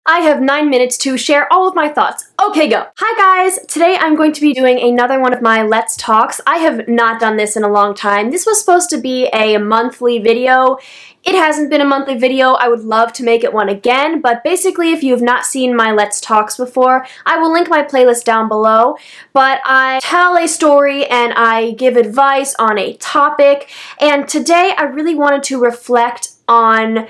I have 9 minutes to share all of my thoughts. Okay, go. Hi guys! Today I'm going to be doing another one of my Let's Talks. I have not done this in a long time. This was supposed to be a monthly video. It hasn't been a monthly video. I would love to make it one again, but basically if you have not seen my Let's Talks before, I will link my playlist down below. But I tell a story and I give advice on a topic, and today I really wanted to reflect on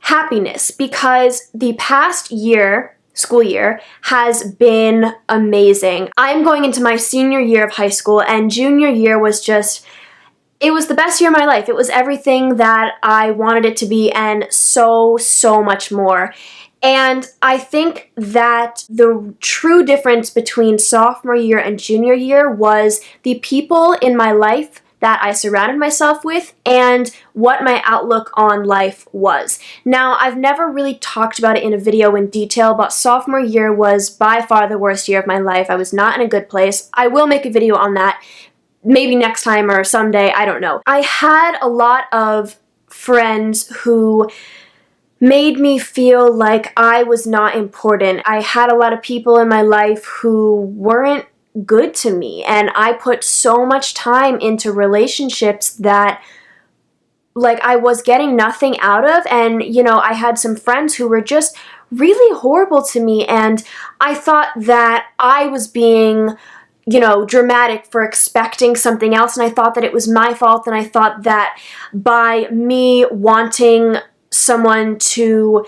happiness because the past year, school year, has been amazing. I'm going into my senior year of high school, and junior year was just, it was the best year of my life. It was everything that I wanted it to be and so much more. And I think that the true difference between sophomore year and junior year was the people in my life that I surrounded myself with and what my outlook on life was. Now, I've never really talked about it in a video in detail, but sophomore year was by far the worst year of my life. I was not in a good place. I will make a video on that maybe next time or someday, I don't know. I had a lot of friends who made me feel like I was not important. I had a lot of people in my life who weren't good to me, and I put so much time into relationships that like I was getting nothing out of, and I had some friends who were just really horrible to me, and I thought that I was being dramatic for expecting something else, and I thought that it was my fault, and I thought that by me wanting someone to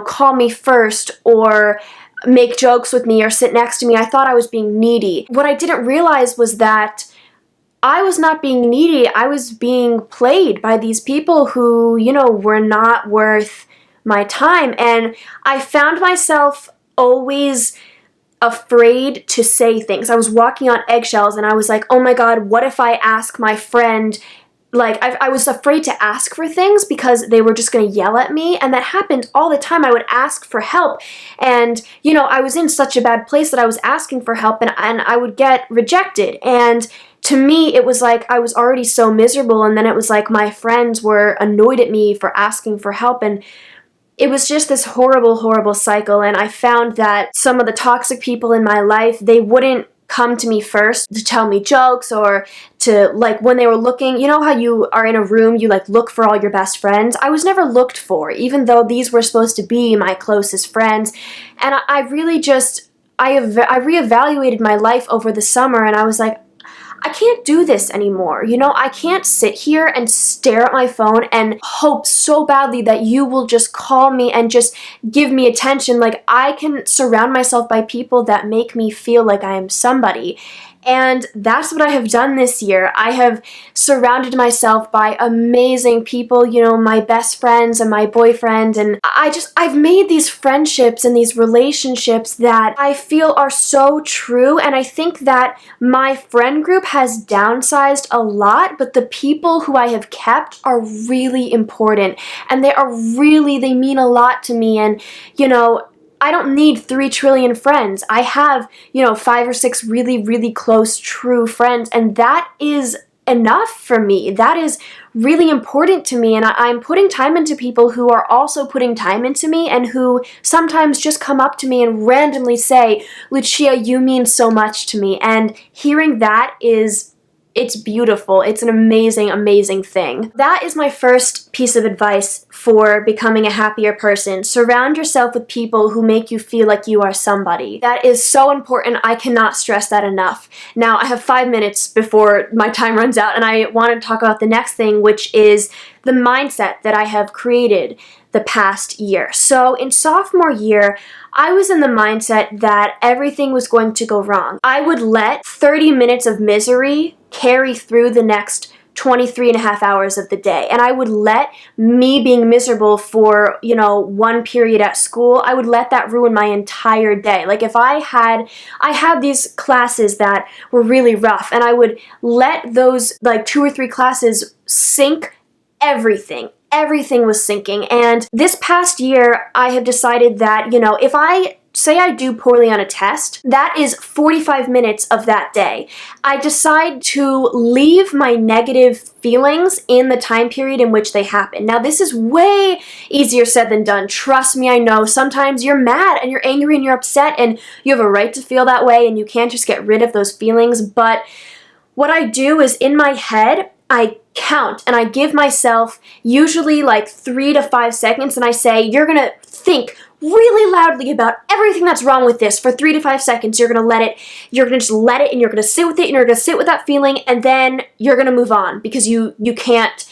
call me first or make jokes with me or sit next to me, I thought I was being needy. What I didn't realize was that I was not being needy. I was being played by these people who, were not worth my time. And I found myself always afraid to say things. I was walking on eggshells and I was like, oh my God, what if I ask my friend? Like, I was afraid to ask for things because they were just going to yell at me, and that happened all the time. I would ask for help, and, I was in such a bad place that I was asking for help, and I would get rejected, and to me, it was like I was already so miserable, and then it was like my friends were annoyed at me for asking for help, and it was just this horrible cycle, and I found that some of the toxic people in my life, they wouldn't come to me first to tell me jokes or to, like, when they were looking, how you are in a room, you look for all your best friends. I was never looked for, even though these were supposed to be my closest friends. And I really just, I reevaluated my life over the summer, and I was like, I can't do this anymore. I can't sit here and stare at my phone and hope so badly that you will just call me and just give me attention. Like, I can surround myself by people that make me feel like I am somebody. And that's what I have done this year. I have surrounded myself by amazing people, my best friends and my boyfriend, and I've made these friendships and these relationships that I feel are so true, and I think that my friend group has downsized a lot, but the people who I have kept are really important, and they mean a lot to me, and I don't need 3 trillion friends. I have, 5 or 6 really close, true friends, and that is enough for me. That is really important to me, and I'm putting time into people who are also putting time into me and who sometimes just come up to me and randomly say, Lucia, you mean so much to me, and hearing that it's beautiful. It's an amazing thing. That is my first piece of advice for becoming a happier person. Surround yourself with people who make you feel like you are somebody. That is so important. I cannot stress that enough. Now, I have 5 minutes before my time runs out, and I want to talk about the next thing, which is the mindset that I have created the past year. So in sophomore year, I was in the mindset that everything was going to go wrong. I would let 30 minutes of misery carry through the next 23 and a half hours of the day. And I would let me being miserable for, one period at school, I would let that ruin my entire day. Like, if I had these classes that were really rough, and I would let those 2 or 3 classes sink everything. Everything was sinking. And this past year, I have decided that, if I say I do poorly on a test, that is 45 minutes of that day. I decide to leave my negative feelings in the time period in which they happen. Now, this is way easier said than done. Trust me, I know. Sometimes you're mad and you're angry and you're upset and you have a right to feel that way and you can't just get rid of those feelings. But what I do is in my head, I count and I give myself usually like 3 to 5 seconds and I say, you're gonna think really loudly about everything that's wrong with this for 3 to 5 seconds. You're gonna just let it and you're gonna sit with it and you're gonna sit with that feeling and then you're gonna move on because you can't,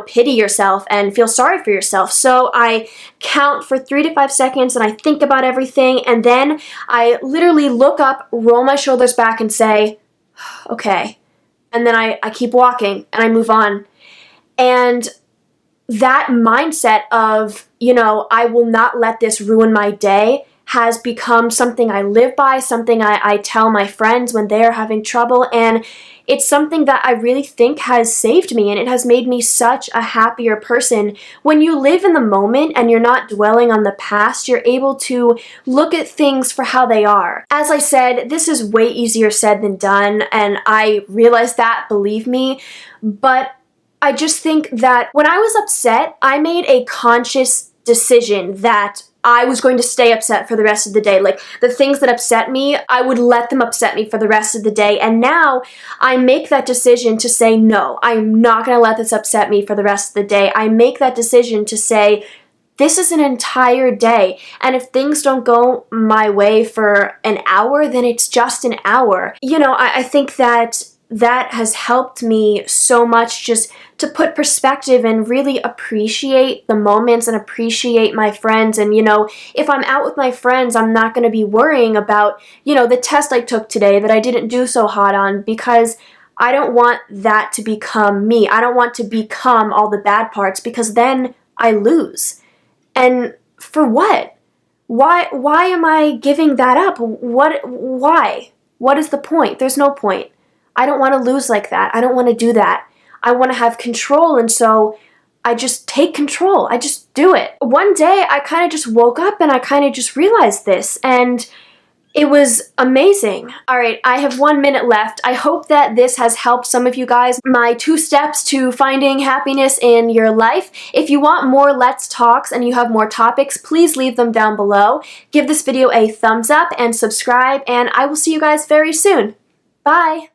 pity yourself and feel sorry for yourself. So I count for 3 to 5 seconds and I think about everything and then I literally look up, roll my shoulders back and say, okay. And then I keep walking and I move on. And that mindset of, I will not let this ruin my day has become something I live by, something I tell my friends when they're having trouble, and it's something that I really think has saved me, and it has made me such a happier person. When you live in the moment and you're not dwelling on the past, you're able to look at things for how they are. As I said, this is way easier said than done, and I realize that, believe me, but I just think that when I was upset, I made a conscious decision that I was going to stay upset for the rest of the day. Like, the things that upset me, I would let them upset me for the rest of the day. And now I make that decision to say, no, I'm not going to let this upset me for the rest of the day. I make that decision to say, this is an entire day. And if things don't go my way for an hour, then it's just an hour. I think that has helped me so much just to put perspective and really appreciate the moments and appreciate my friends. And, if I'm out with my friends, I'm not going to be worrying about, the test I took today that I didn't do so hot on, because I don't want that to become me. I don't want to become all the bad parts, because then I lose. And for what? Why am I giving that up? Why? What is the point? There's no point. I don't want to lose like that. I don't want to do that. I want to have control, and so I just take control. I just do it. One day, I kind of just woke up and I kind of just realized this, and it was amazing. All right, I have 1 minute left. I hope that this has helped some of you guys. My 2 steps to finding happiness in your life. If you want more Let's Talks and you have more topics, please leave them down below. Give this video a thumbs up and subscribe, and I will see you guys very soon. Bye!